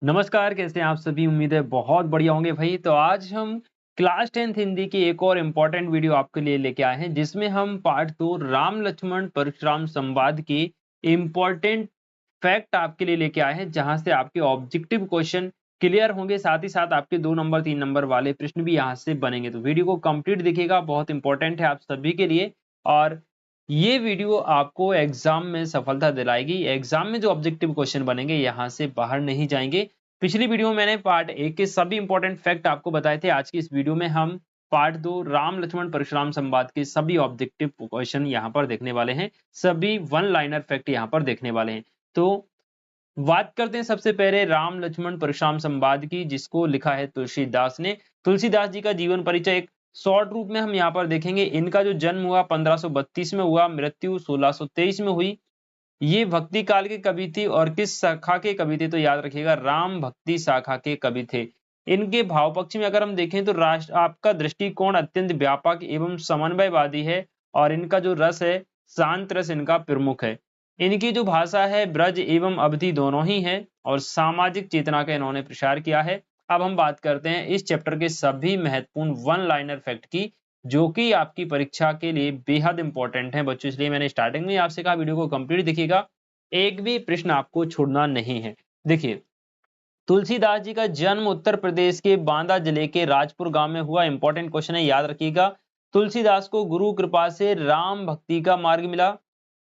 नमस्कार, कैसे हैं आप सभी? उम्मीद है बहुत बढ़िया होंगे भाई। तो आज हम क्लास 10th हिंदी की एक और इम्पोर्टेंट वीडियो आपके लिए लेके आए हैं, जिसमें हम पार्ट 2 राम लक्ष्मण परशुराम संवाद की इम्पोर्टेंट फैक्ट आपके लिए लेके आए हैं, जहां से आपके ऑब्जेक्टिव क्वेश्चन क्लियर होंगे। साथ ही साथ आपके 2 नंबर 3 नंबर वाले प्रश्न भी यहाँ से बनेंगे। तो वीडियो को कंप्लीट देखिएगा, बहुत इंपॉर्टेंट है आप सभी के लिए। और ये वीडियो आपको एग्जाम में सफलता दिलाएगी। एग्जाम में जो ऑब्जेक्टिव क्वेश्चन बनेंगे यहाँ से बाहर नहीं जाएंगे। पिछली वीडियो में मैंने पार्ट 1 के सभी इंपॉर्टेंट फैक्ट आपको बताए थे। आज की इस वीडियो में हम पार्ट 2 राम लक्ष्मण परशुराम संवाद के सभी ऑब्जेक्टिव क्वेश्चन यहाँ पर देखने वाले हैं। सभी वन लाइनर फैक्ट यहाँ पर देखने वाले हैं। तो बात करते हैं सबसे पहले राम लक्ष्मण परशुराम संवाद की, जिसको लिखा है तुलसीदास ने। तुलसीदास जी का जीवन परिचय एक शॉर्ट रूप में हम यहाँ पर देखेंगे। इनका जो जन्म हुआ 1532 में हुआ, मृत्यु 1623 में हुई। ये भक्ति काल के कवि थे और किस शाखा के कवि थे? तो याद रखिएगा, राम भक्ति शाखा के कवि थे। इनके भाव पक्ष में अगर हम देखें तो राष्ट्र आपका दृष्टिकोण अत्यंत व्यापक एवं समन्वयवादी है, और इनका जो रस है शांत रस इनका प्रमुख है। इनकी जो भाषा है ब्रज एवं अवधि दोनों ही है, और सामाजिक चेतना का इन्होंने प्रसार किया है। अब हम बात करते हैं इस चैप्टर के सभी महत्वपूर्ण वन लाइनर फैक्ट की, जो कि आपकी परीक्षा के लिए बेहद इंपॉर्टेंट है बच्चों। इसलिए मैंने स्टार्टिंग में आपसे कहा वीडियो को कंप्लीट देखिएगा, एक भी प्रश्न आपको छोड़ना नहीं है। देखिए, तुलसीदास जी का जन्म उत्तर प्रदेश के बांदा जिले के राजपुर गांव में हुआ। इंपॉर्टेंट क्वेश्चन है, याद रखिएगा। तुलसीदास को गुरु कृपा से राम भक्ति का मार्ग मिला।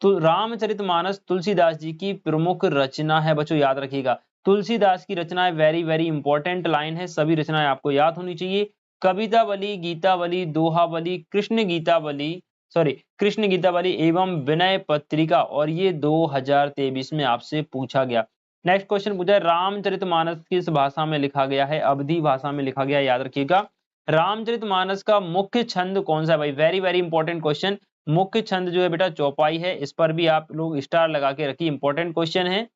तो रामचरितमानस तुलसीदास जी की प्रमुख रचना है बच्चों, याद रखिएगा। तुलसीदास की रचनाएं वेरी वेरी इंपॉर्टेंट लाइन है, सभी रचनाएं आपको याद होनी चाहिए। कवितावली, गीतावली, दोहावली, कृष्ण गीतावली एवं विनय पत्रिका, और ये 2023 में आपसे पूछा गया। नेक्स्ट क्वेश्चन पूछा है, रामचरितमानस किस भाषा में लिखा गया है? अवधी भाषा में लिखा गया है, याद रखिएगा। रामचरितमानस का मुख्य छंद कौन सा है भाई? Very very important question. मुख्य छंद जो है बेटा चौपाई है, इस पर भी आप लोग स्टार लगा के रखिए, इंपॉर्टेंट क्वेश्चन है।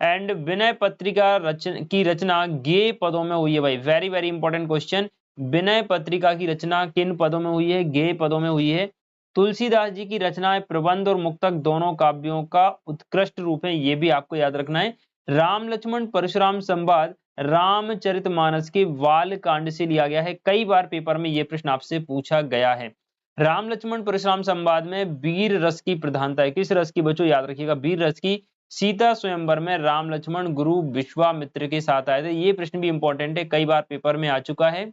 एंड विनय पत्रिका की रचना गेय पदों में हुई है भाई, very very important question. Vinay Patrika की रचना किन पदों में हुई है? गेय पदों में हुई है। तुलसीदास जी की रचनाएं प्रबंध और मुक्तक दोनों काव्यों का उत्कृष्ट रूप है, ये भी आपको याद रखना है। राम लक्ष्मण परशुराम संवाद रामचरितमानस के वाल कांड से लिया गया है। कई बार पेपर में यह प्रश्न आपसे पूछा गया है। राम लक्ष्मण परशुराम संवाद में वीर रस की प्रधानता है। किस रस की बच्चों? याद रखिएगा, वीर रस की। सीता स्वयंवर में राम लक्ष्मण गुरु विश्वामित्र के साथ आए थे। ये प्रश्न भी इंपॉर्टेंट है, कई बार पेपर में आ चुका है।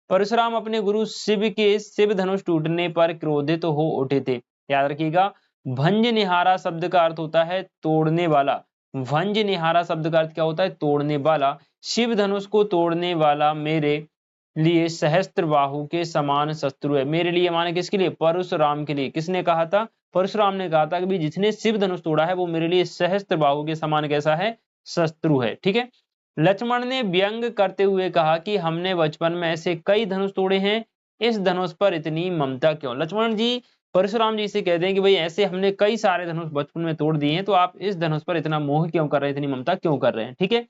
परशुराम अपने गुरु शिव के शिव धनुष टूटने पर क्रोधित हो उठे थे, याद रखिएगा। भंज निहारा शब्द का अर्थ होता है तोड़ने वाला। भंज निहारा शब्द का अर्थ क्या होता है? तोड़ने वाला। शिव धनुष को तोड़ने वाला मेरे लिए सहस्त्र बाहु के समान शत्रु है। मेरे लिए माने किसके लिए? परशुराम के लिए। किसने कहा था? परशुराम ने कहा था कि जिसने शिव धनुष तोड़ा है वो मेरे लिए सहस्त्र बाहु के समान कैसा है? शत्रु है। ठीक है। लक्ष्मण ने व्यंग करते हुए कहा कि हमने बचपन में ऐसे कई धनुष तोड़े हैं, इस धनुष पर इतनी ममता क्यों? लक्ष्मण जी परशुराम जी से कहते हैं कि भाई ऐसे हमने कई सारे धनुष बचपन में तोड़ दिए हैं, तो आप इस धनुष पर इतना मोह क्यों कर रहे हैं, इतनी ममता क्यों कर रहे हैं? ठीक है।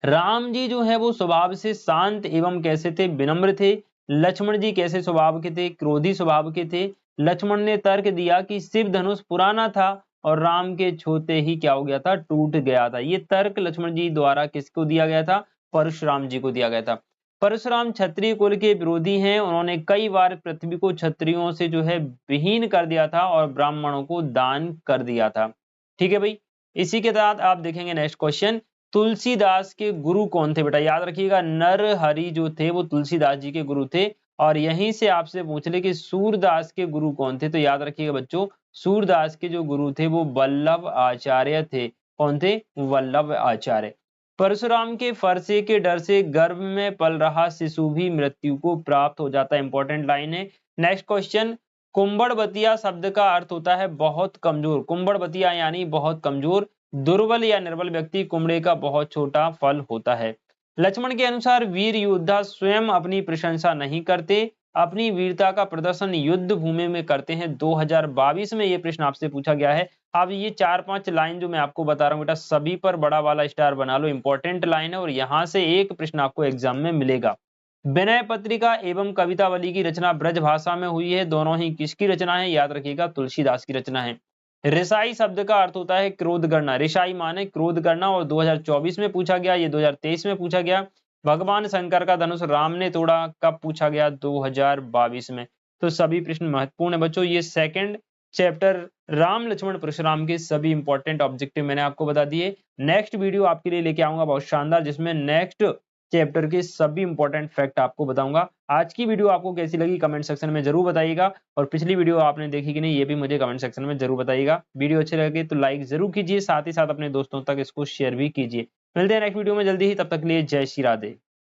राम जी जो है वो स्वभाव से शांत एवं कैसे थे? विनम्र थे। लक्ष्मण जी कैसे स्वभाव के थे? क्रोधी स्वभाव के थे। लक्ष्मण ने तर्क दिया कि शिव धनुष पुराना था और राम के छूते ही क्या हो गया था? टूट गया था। ये तर्क लक्ष्मण जी द्वारा किसको दिया गया था? परशुराम जी को दिया गया था। परशुराम क्षत्रिय कुल के विरोधी हैं, उन्होंने कई बार पृथ्वी को क्षत्रियों से जो है विहीन कर दिया था और ब्राह्मणों को दान कर दिया था। ठीक है भाई। इसी के साथ आप देखेंगे नेक्स्ट क्वेश्चन, तुलसीदास के गुरु कौन थे बेटा? याद रखिएगा, नरहरि जो थे वो तुलसीदास जी के गुरु थे। और यहीं से आपसे पूछ ले कि सूरदास के गुरु कौन थे? तो याद रखिएगा बच्चों, सूरदास के जो गुरु थे वो वल्लभ आचार्य थे। कौन थे? वल्लभ आचार्य। परशुराम के फरसे के डर से गर्भ में पल रहा शिशु भी मृत्यु को प्राप्त हो जाता है। इंपॉर्टेंट लाइन है। नेक्स्ट क्वेश्चन, कुंभड़बतिया शब्द का अर्थ होता है बहुत कमजोर। कुंभड़बतिया यानी बहुत कमजोर। दुर्बल या निर्बल व्यक्ति कुमड़े का बहुत छोटा फल होता है। लक्ष्मण के अनुसार वीर योद्धा स्वयं अपनी प्रशंसा नहीं करते, अपनी वीरता का प्रदर्शन युद्ध भूमि में करते हैं। 2022 में ये प्रश्न आपसे पूछा गया है। अब ये 4-5 लाइन जो मैं आपको बता रहा हूँ बेटा, सभी पर बड़ा वाला स्टार बना लो, इंपॉर्टेंट लाइन है और यहाँ से एक प्रश्न आपको एग्जाम में मिलेगा। विनय पत्रिका एवं कवितावली की रचना ब्रज भाषा में हुई है। दोनों ही किसकी रचना है? याद रखिएगा, तुलसीदास की रचना है। रिसाई शब्द का अर्थ होता है क्रोध करना, रिसाई माने क्रोध करना, और 2024 में पूछा गया, ये 2023 में पूछा गया। भगवान शंकर का धनुष राम ने तोड़ा, कब पूछा गया? 2022 में। तो सभी प्रश्न महत्वपूर्ण है बच्चों। ये सेकंड चैप्टर राम लक्ष्मण परशुराम के सभी इंपॉर्टेंट ऑब्जेक्टिव मैंने आपको बता दिए। नेक्स्ट वीडियो आपके लिए लेके आऊंगा बहुत शानदार, जिसमें नेक्स्ट चैप्टर के सभी इंपॉर्टेंट फैक्ट आपको बताऊंगा। आज की वीडियो आपको कैसी लगी कमेंट सेक्शन में जरूर बताइएगा, और पिछली वीडियो आपने देखी कि नहीं ये भी मुझे कमेंट सेक्शन में जरूर बताइएगा। वीडियो अच्छी लगे तो लाइक जरूर कीजिए, साथ ही साथ अपने दोस्तों तक इसको शेयर भी कीजिए। मिलते हैं नेक्स्ट वीडियो में जल्दी ही, तब तक के लिए जय श्री राधे।